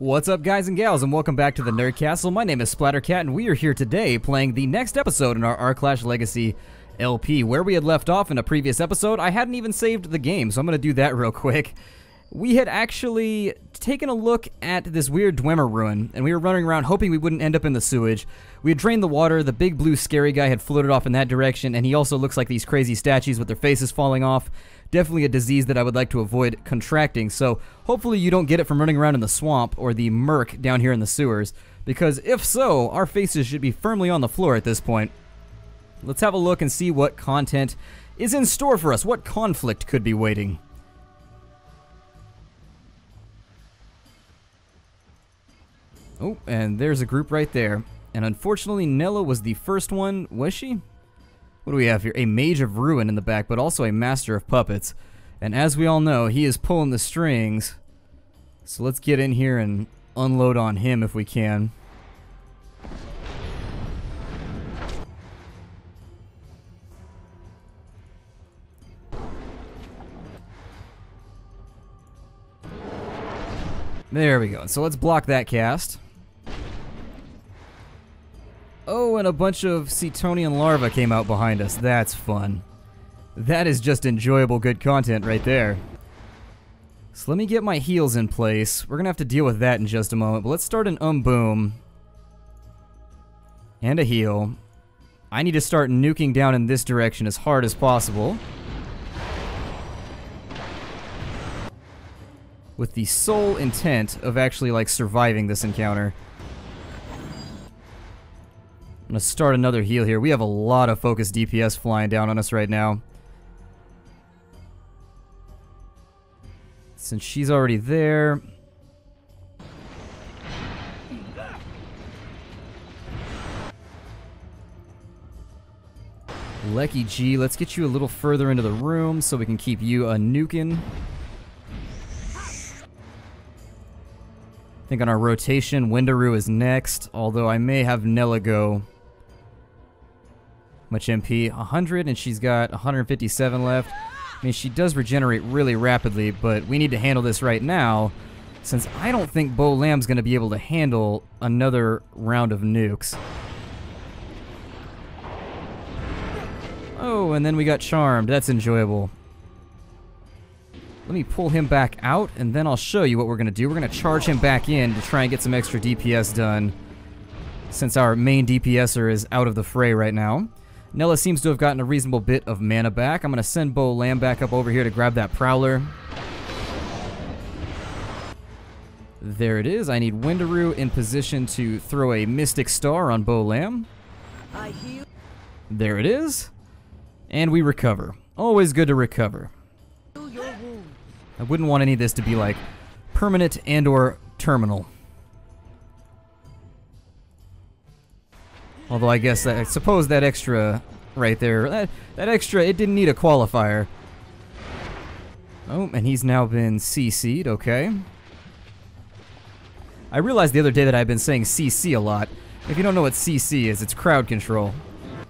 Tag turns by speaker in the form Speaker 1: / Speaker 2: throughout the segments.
Speaker 1: What's up, guys and gals, and welcome back to the Nerd Castle. My name is Splattercat, and we are here today playing the next episode in our Aarklash Legacy LP. Where we had left off in a previous episode, I hadn't even saved the game, so I'm going to do that real quick. We had actually taken a look at this weird Dwemer ruin, and we were running around hoping we wouldn't end up in the sewage. We had drained the water, the big blue scary guy had floated off in that direction, and he also looks like these crazy statues with their faces falling off. Definitely a disease that I would like to avoid contracting, so hopefully you don't get it from running around in the swamp or the murk down here in the sewers, because if so, our faces should be firmly on the floor at this point. Let's have a look and see what content is in store for us, what conflict could be waiting. Oh, and there's a group right there. And unfortunately, Nella was the first one, was she? What do we have here? A Mage of Ruin in the back, but also a Master of Puppets. And as we all know, he is pulling the strings. So let's get in here and unload on him if we can. There we go. So let's block that cast. Oh, and a bunch of Cetonian larvae came out behind us. That's fun. That is just enjoyable good content right there. So let me get my heals in place. We're going to have to deal with that in just a moment. But let's start an boom. And a heal. I need to start nuking down in this direction as hard as possible. With the sole intent of actually, like, surviving this encounter. I'm gonna start another heal here. We have a lot of focused DPS flying down on us right now. Since she's already there. Lecky G, let's get you a little further into the room so we can keep you a nuking. I think on our rotation, Windaroo is next, although I may have Nella go. Much MP? 100, and she's got 157 left. I mean, she does regenerate really rapidly, but we need to handle this right now, since I don't think Bo Lamb's going to be able to handle another round of nukes. Oh, and then we got charmed. That's enjoyable. Let me pull him back out, and then I'll show you what we're going to do. We're going to charge him back in to try and get some extra DPS done, since our main DPSer is out of the fray right now. Nella seems to have gotten a reasonable bit of mana back. I'm going to send Bo Lamb back up over here to grab that Prowler. There it is. I need Windaroo in position to throw a Mystic Star on Bo Lamb. There it is. And we recover. Always good to recover. I wouldn't want any of this to be like permanent and or terminal. Although I guess I suppose that extra right there, that extra, it didn't need a qualifier. Oh, and he's now been CC'd, okay. I realized the other day that I've been saying CC a lot. If you don't know what CC is, it's crowd control.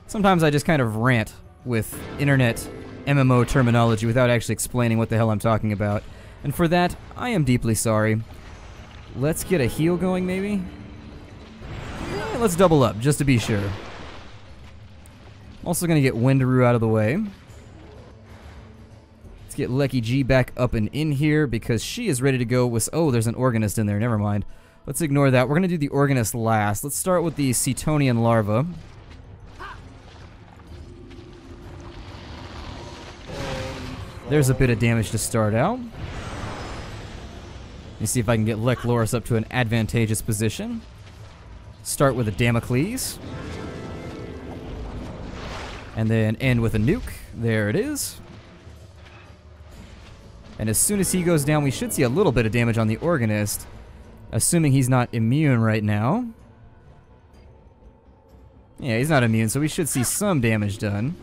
Speaker 1: Sometimes I just kind of rant with internet MMO terminology without actually explaining what the hell I'm talking about. And for that, I am deeply sorry. Let's get a heal going, maybe? Let's double up, just to be sure. Also gonna get Windaroo out of the way. Let's get Lecky G back up and in here, because she is ready to go with... Oh, there's an Organist in there, never mind. Let's ignore that. We're gonna do the Organist last. Let's start with the Cetonian larva. There's a bit of damage to start out. Let me see if I can get Lekloris up to an advantageous position. Start with a Damocles. And then end with a nuke. There it is. And as soon as he goes down, we should see a little bit of damage on the Organist. Assuming he's not immune right now. Yeah, he's not immune, so we should see some damage done.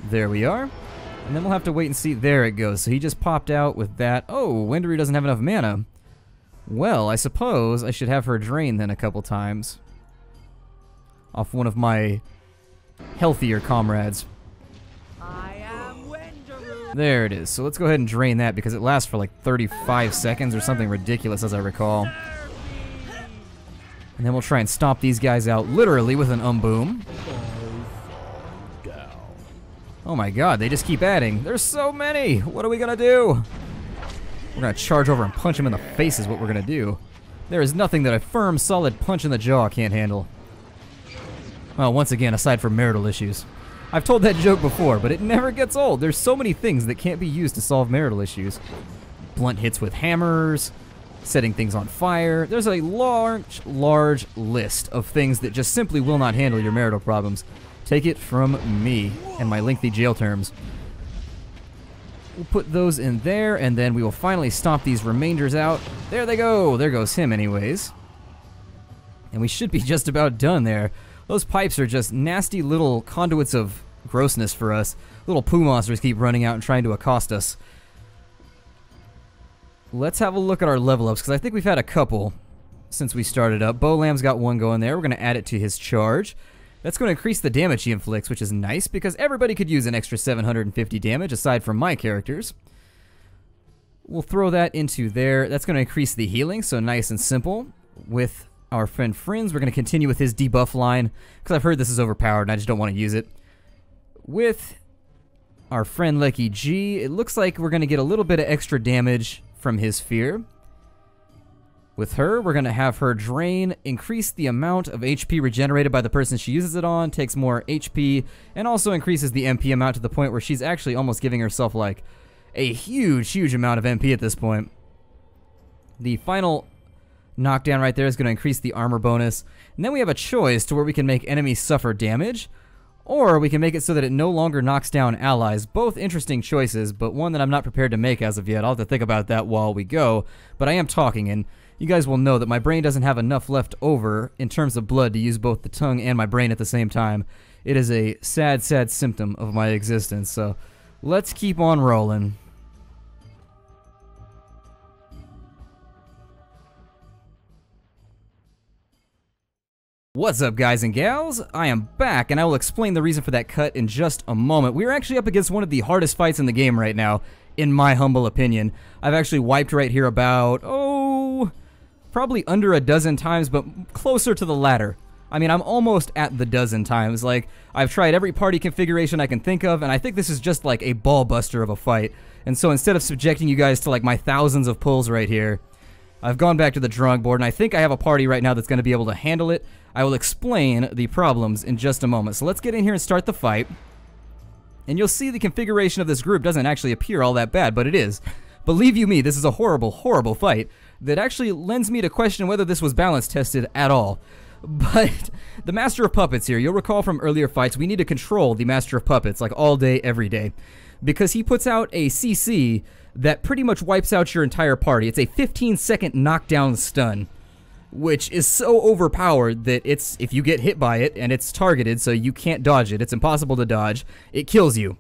Speaker 1: There we are. And then we'll have to wait and see. There it goes. So he just popped out with that. Oh, Windaroo doesn't have enough mana. Well, I suppose I should have her drain then a couple times. Off one of my healthier comrades. There it is. So let's go ahead and drain that because it lasts for like 35 seconds or something ridiculous as I recall. And then we'll try and stomp these guys out literally with an boom. Oh my god, they just keep adding. There's so many! What are we gonna do? We're gonna charge over and punch him in the face is what we're gonna do. There is nothing that a firm, solid punch in the jaw can't handle. Well, once again, aside from marital issues. I've told that joke before, but it never gets old. There's so many things that can't be used to solve marital issues. Blunt hits with hammers, setting things on fire. There's a large list of things that just simply will not handle your marital problems. Take it from me and my lengthy jail terms. We'll put those in there, and then we will finally stomp these remainders out. There they go. There goes him anyways. And we should be just about done there. Those pipes are just nasty little conduits of grossness for us. Little poo monsters keep running out and trying to accost us. Let's have a look at our level ups, because I think we've had a couple since we started up. Bo Lamb's got one going there. We're going to add it to his charge. That's going to increase the damage he inflicts, which is nice, because everybody could use an extra 750 damage, aside from my characters. We'll throw that into there. That's going to increase the healing, so nice and simple. With our friend Friends, we're going to continue with his debuff line, because I've heard this is overpowered and I just don't want to use it. With our friend Lucky G, it looks like we're going to get a little bit of extra damage from his fear. With her, we're going to have her drain, increase the amount of HP regenerated by the person she uses it on, takes more HP, and also increases the MP amount to the point where she's actually almost giving herself like a huge amount of MP at this point. The final knockdown right there is going to increase the armor bonus. And then we have a choice to where we can make enemies suffer damage, or we can make it so that it no longer knocks down allies. Both interesting choices, but one that I'm not prepared to make as of yet. I'll have to think about that while we go, but I am talking, and you guys will know that my brain doesn't have enough left over in terms of blood to use both the tongue and my brain at the same time. It is a sad symptom of my existence, so let's keep on rolling. What's up, guys and gals? I am back, and I will explain the reason for that cut in just a moment. We're actually up against one of the hardest fights in the game right now, in my humble opinion. I've actually wiped right here about, probably under a dozen times, but closer to the latter. I mean, I'm almost at the dozen times. Like, I've tried every party configuration I can think of, and I think this is just like a ball buster of a fight. And so instead of subjecting you guys to like my thousands of pulls right here, I've gone back to the drawing board, and I think I have a party right now that's going to be able to handle it. I will explain the problems in just a moment. So let's get in here and start the fight. And you'll see the configuration of this group doesn't actually appear all that bad, but it is. Believe you me, this is a horrible fight that actually lends me to question whether this was balance tested at all. But the Master of Puppets here, you'll recall from earlier fights, we need to control the Master of Puppets like all day, every day. Because he puts out a CC that pretty much wipes out your entire party. It's a 15-second knockdown stun, which is so overpowered that it's, if you get hit by it, and it's targeted so you can't dodge it, it's impossible to dodge, it kills you.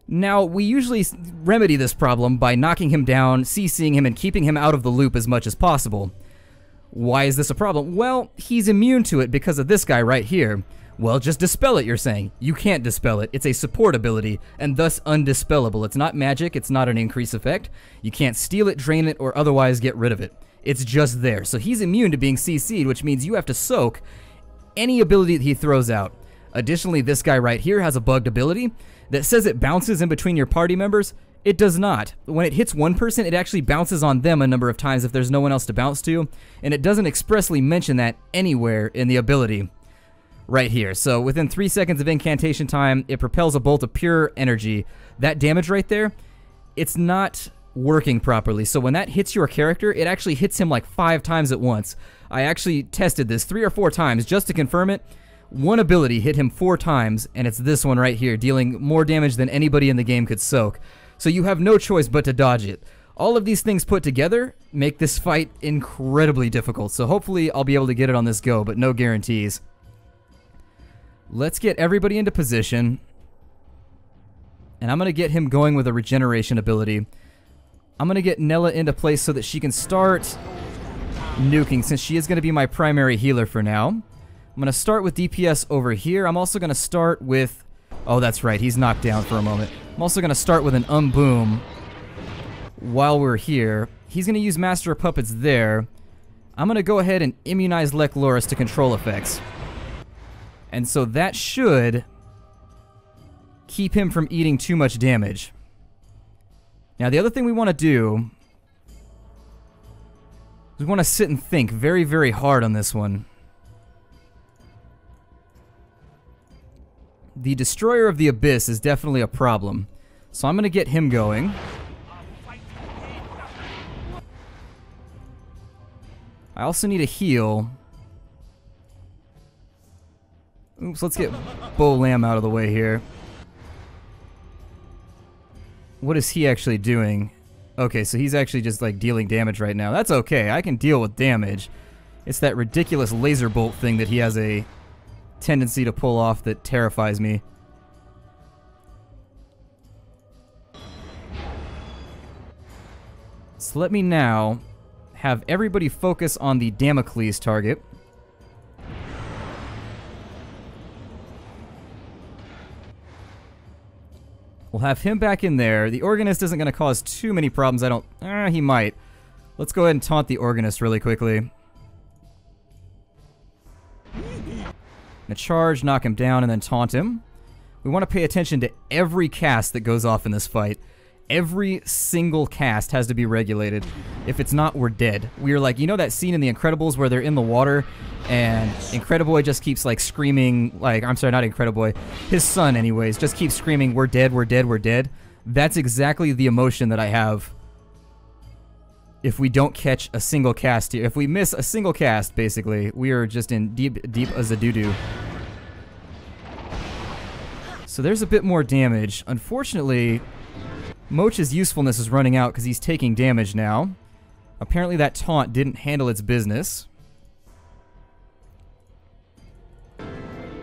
Speaker 1: Now, we usually remedy this problem by knocking him down, CCing him, and keeping him out of the loop as much as possible. Why is this a problem? Well, he's immune to it because of this guy right here. Well, just dispel it, you're saying. You can't dispel it. It's a support ability, and thus undispellable. It's not magic, it's not an increase effect. You can't steal it, drain it, or otherwise get rid of it. It's just there. So he's immune to being CC'd, which means you have to soak any ability that he throws out. Additionally, this guy right here has a bugged ability that says it bounces in between your party members. It does not. When it hits one person, it actually bounces on them a number of times if there's no one else to bounce to, and it doesn't expressly mention that anywhere in the ability right here. So within 3 seconds of incantation time, it propels a bolt of pure energy. That damage right there, it's not working properly. So when that hits your character, it actually hits him like 5 times at once. I actually tested this 3 or 4 times just to confirm it. One ability hit him 4 times, and it's this one right here, dealing more damage than anybody in the game could soak. So you have no choice but to dodge it. All of these things put together make this fight incredibly difficult. So hopefully I'll be able to get it on this go, but no guarantees. Let's get everybody into position. And I'm going to get him going with a regeneration ability. I'm going to get Nella into place so that she can start nuking, since she is going to be my primary healer for now. I'm going to start with DPS over here. I'm also going to start with Oh, that's right. He's knocked down for a moment. I'm also going to start with an boom while we're here. He's going to use Master of Puppets there. I'm going to go ahead and immunize Lech Loris to control effects. And so that should keep him from eating too much damage. Now, the other thing we want to do is we want to sit and think very, very hard on this one. The Destroyer of the Abyss is definitely a problem. So I'm going to get him going. I also need a heal. Oops, let's get Bo Lamb out of the way here. What is he actually doing? Okay, so he's actually just like dealing damage right now. That's okay, I can deal with damage. It's that ridiculous laser bolt thing that he has a tendency to pull off that terrifies me. So let me now have everybody focus on the Damocles target. We'll have him back in there. The Organist isn't going to cause too many problems, I don't... he might. Let's go ahead and taunt the Organist really quickly. Gonna charge, knock him down, and then taunt him. We want to pay attention to every cast that goes off in this fight. Every single cast has to be regulated. If it's not, we're dead. We're like, you know that scene in The Incredibles where they're in the water and Incrediboy just keeps like screaming, like, I'm sorry, not Incrediboy, his son anyways, just keeps screaming, we're dead, we're dead, we're dead. That's exactly the emotion that I have if we don't catch a single cast here. If we miss a single cast, basically, we are just in deep as a doo-doo. So there's a bit more damage. Unfortunately, Mocha's usefulness is running out because he's taking damage now. Apparently that taunt didn't handle its business.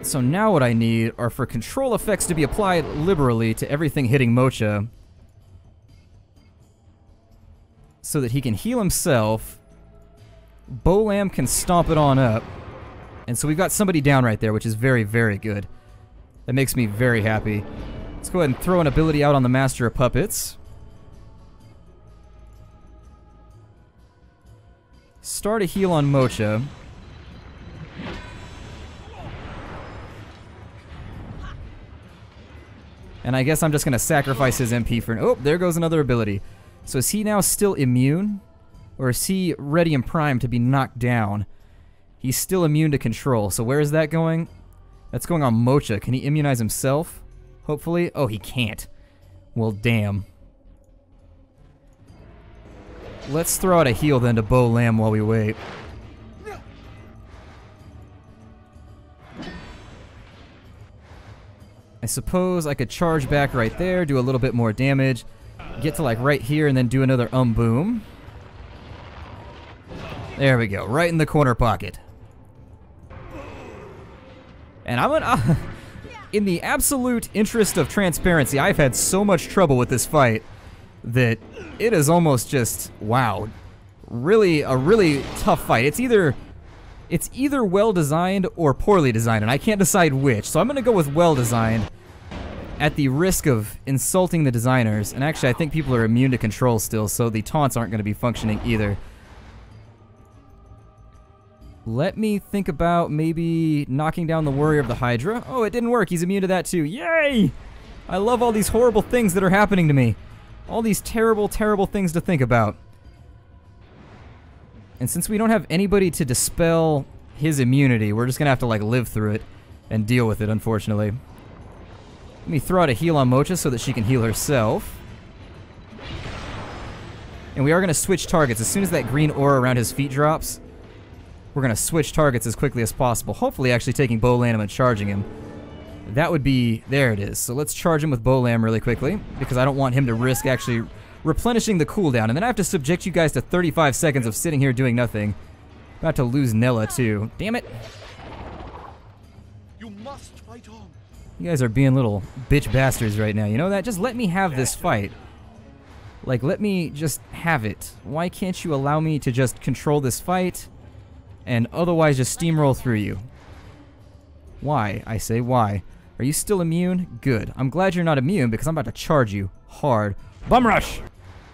Speaker 1: So now what I need are for control effects to be applied liberally to everything hitting Mocha, so that he can heal himself. Bo Lamb can stomp it on up. And so we've got somebody down right there, which is very, very good. That makes me very happy. Let's go ahead and throw an ability out on the Master of Puppets. Start a heal on Mocha. And I guess I'm just going to sacrifice his MP for... Oh, there goes another ability. So is he now still immune? Or is he ready and primed to be knocked down? He's still immune to control. So where is that going? That's going on Mocha. Can he immunize himself? Hopefully. Oh, he can't. Well, damn. Let's throw out a heal then to Bo Lamb while we wait. I suppose I could charge back right there, do a little bit more damage, get to like right here and then do another boom. There we go, right in the corner pocket. And I'm gonna... in the absolute interest of transparency, I've had so much trouble with this fight that it is almost just, wow, really a really tough fight. It's either well designed or poorly designed, and I can't decide which. So I'm gonna go with well designed, at the risk of insulting the designers. And actually, I think people are immune to control still, so the taunts aren't gonna be functioning either. Let me think about maybe knocking down the Warrior of the Hydra. Oh, it didn't work. He's immune to that too. Yay! I love all these horrible things that are happening to me. All these terrible, terrible things to think about. And since we don't have anybody to dispel his immunity, we're just gonna have to like live through it and deal with it, unfortunately. Let me throw out a heal on Mocha so that she can heal herself. And we are gonna switch targets. As soon as that green aura around his feet drops, we're gonna switch targets as quickly as possible. Hopefully actually taking Bo Lamb and charging him. That would be... there it is. So let's charge him with Bo Lamb really quickly, because I don't want him to risk actually replenishing the cooldown. And then I have to subject you guys to 35 seconds of sitting here doing nothing. About to lose Nella too. Damn it.
Speaker 2: You must fight on.
Speaker 1: You guys are being little bitch bastards right now. You know that? Just let me have this fight. Like, let me just have it. Why can't you allow me to just control this fight and otherwise just steamroll through you? Why? I say why. Are you still immune? Good. I'm glad you're not immune because I'm about to charge you hard. Bum rush!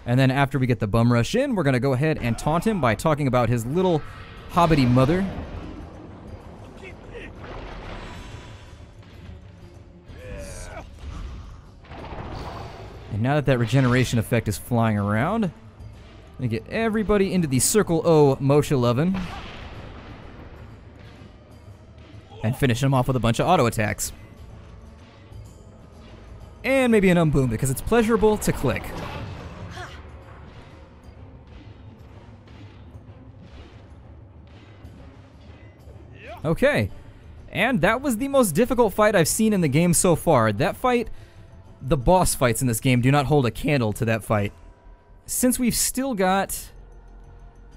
Speaker 1: And then after we get the bum rush in, we're going to go ahead and taunt him by talking about his little hobbity mother. And now that that regeneration effect is flying around, I'm going to get everybody into the Circle O Mocha Lovin' and finish him off with a bunch of auto attacks. And maybe an boom because it's pleasurable to click. Okay, and that was the most difficult fight I've seen in the game so far. That fight, the boss fights in this game do not hold a candle to that fight. Since we've still got...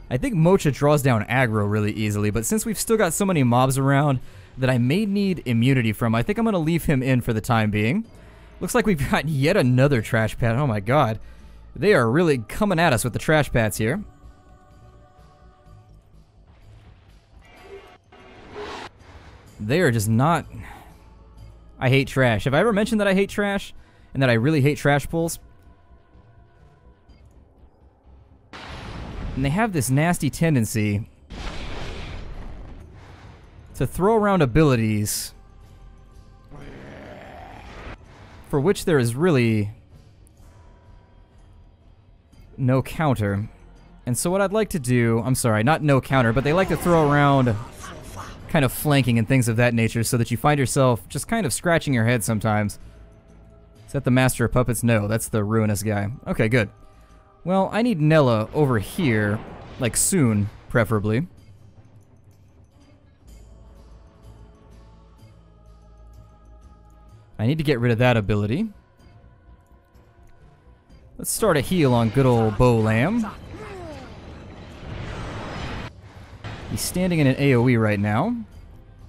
Speaker 1: I think Mocha draws down aggro really easily, but since we've still got so many mobs around that I may need immunity from, I think I'm going to leave him in for the time being. Looks like we've got yet another trash pad. Oh my god. They are really coming at us with the trash pads here. They are just not... I hate trash. Have I ever mentioned that I hate trash? And that I really hate trash pulls? And they have this nasty tendency to throw around abilities for which there is really no counter. And so what I'd like to do... I'm sorry, not no counter, but they like to throw around kind of flanking and things of that nature so that you find yourself just kind of scratching your head sometimes. Is that the Master of Puppets? No, that's the Ruinous guy. Okay, good. Well, I need Nella over here, like soon, preferably. I need to get rid of that ability. Let's start a heal on good old Bo Lamb. He's standing in an AoE right now,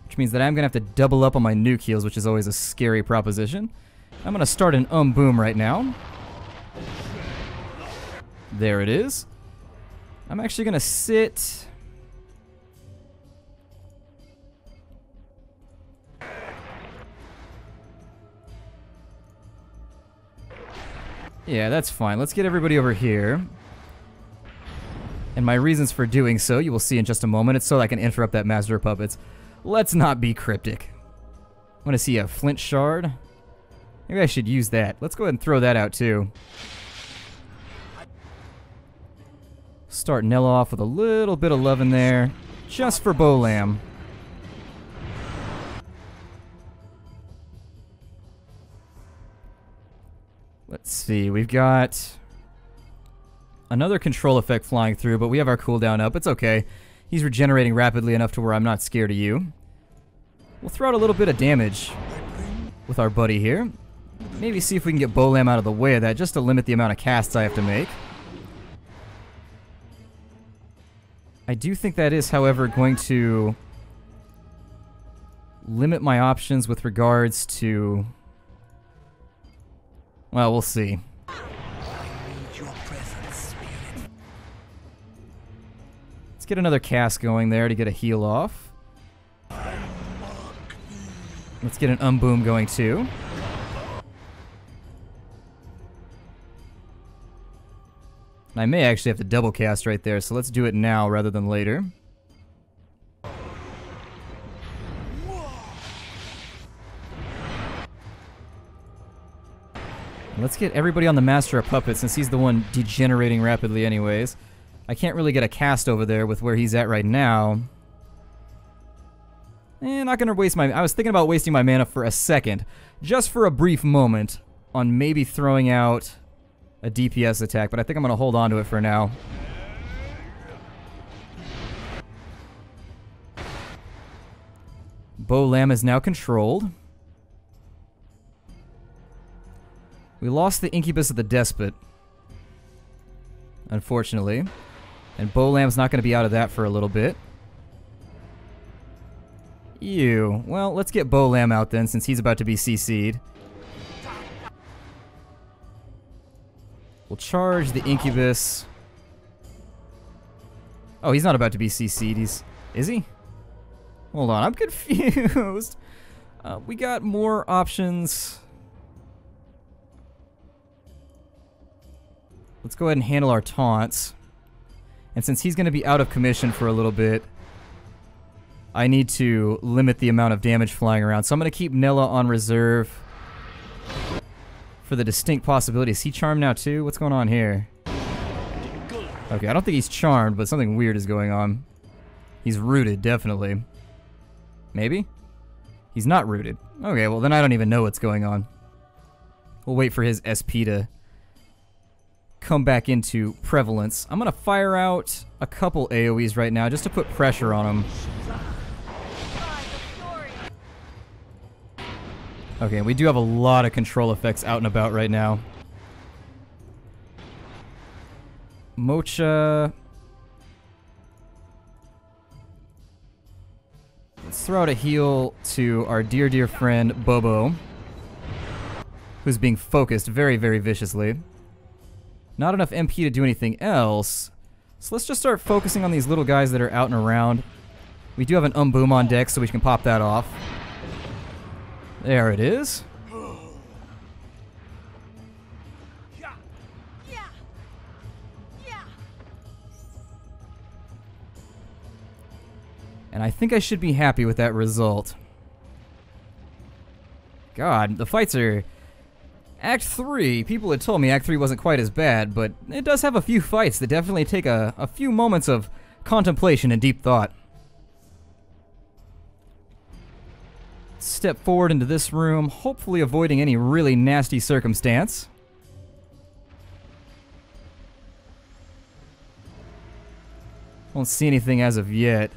Speaker 1: which means that I'm going to have to double up on my nuke heals, which is always a scary proposition. I'm going to start an boom right now. There it is. I'm actually going to sit... Yeah, that's fine. Let's get everybody over here. And my reasons for doing so, you will see in just a moment. It's so I can interrupt that Master of Puppets. Let's not be cryptic. I want to see a flint shard. Maybe I should use that. Let's go ahead and throw that out too. Start Nella off with a little bit of love in there, just for Bo Lamb. Let's see, we've got another control effect flying through, but we have our cooldown up. It's okay. He's regenerating rapidly enough to where I'm not scared of you. We'll throw out a little bit of damage with our buddy here. Maybe see if we can get Bo Lamb out of the way of that, just to limit the amount of casts I have to make. I do think that is, however, going to limit my options with regards to... Well, we'll see. Let's get another cast going there to get a heal off. Let's get an boom going too. And I may actually have to double cast right there, so let's do it now rather than later. Let's get everybody on the Master of Puppets since he's the one degenerating rapidly anyways. I can't really get a cast over there with where he's at right now. Not gonna waste my... I was thinking about wasting my mana for a second, just for a brief moment, on maybe throwing out a DPS attack, but I think I'm gonna hold on to it for now. Bo Lamb is now controlled. We lost the Incubus of the Despot, unfortunately. And Bo Lamb's not going to be out of that for a little bit. Ew. Well, let's get Bo Lamb out then, since he's about to be CC'd. We'll charge the Incubus. Oh, he's not about to be CC'd. Is he? Hold on, I'm confused. We got more options. Let's go ahead and handle our taunts. And since he's going to be out of commission for a little bit, I need to limit the amount of damage flying around. So I'm going to keep Nella on reserve for the distinct possibility. Is he charmed now too? What's going on here? Okay, I don't think he's charmed, but something weird is going on. He's rooted, definitely. Maybe? He's not rooted. Okay, well then I don't even know what's going on. We'll wait for his SP to come back into prevalence. I'm gonna fire out a couple AoEs right now just to put pressure on him. Okay, we do have a lot of control effects out and about right now. Mocha. Let's throw out a heal to our dear, dear friend Bobo, who's being focused very, very viciously. Not enough MP to do anything else, so let's just start focusing on these little guys that are out and around. We do have an Boom on deck, so we can pop that off. There it is. And I think I should be happy with that result. God, the fights are... Act 3, people had told me Act 3 wasn't quite as bad, but it does have a few fights that definitely take a few moments of contemplation and deep thought. Step forward into this room, hopefully avoiding any really nasty circumstance. Won't see anything as of yet.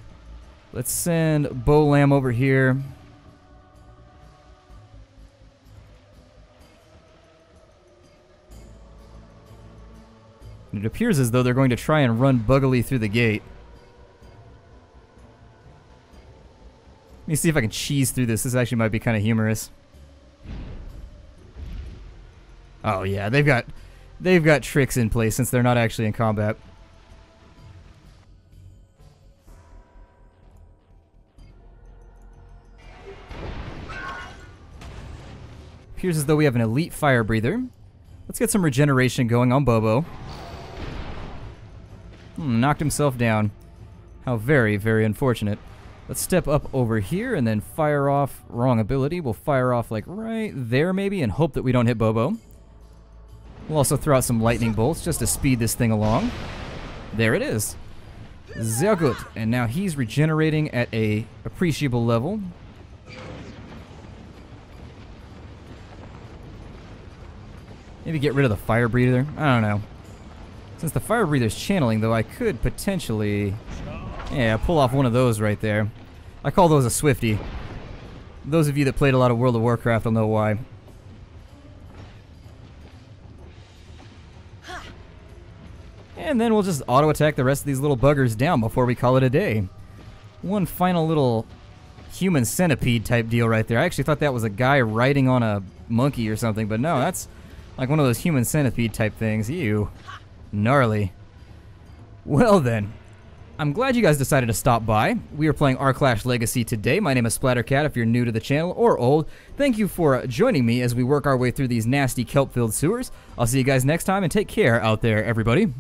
Speaker 1: Let's send Bo Lamb over here. It appears as though they're going to try and run buggily through the gate. Let me see if I can cheese through this. This actually might be kind of humorous. Oh yeah, they've got tricks in place since they're not actually in combat. Appears as though we have an elite fire breather. Let's get some regeneration going on Bobo. Knocked himself down. How very, very unfortunate. Let's step up over here and then fire off. Wrong ability. We'll fire off like right there maybe and hope that we don't hit Bobo. We'll also throw out some lightning bolts just to speed this thing along. There it is. Sehr gut. And now he's regenerating at a appreciable level. Maybe get rid of the fire breather. I don't know. Since the fire breather's channeling, though, I could potentially... Yeah, pull off one of those right there. I call those a Swiftie. Those of you that played a lot of World of Warcraft will know why. And then we'll just auto-attack the rest of these little buggers down before we call it a day. One final little human centipede type deal right there. I actually thought that was a guy riding on a monkey or something, but no, that's like one of those human centipede type things. Ew. Gnarly. Well then, I'm glad you guys decided to stop by. We are playing Aarklash Legacy today. My name is Splattercat if you're new to the channel or old. Thank you for joining me as we work our way through these nasty kelp-filled sewers. I'll see you guys next time and take care out there, everybody.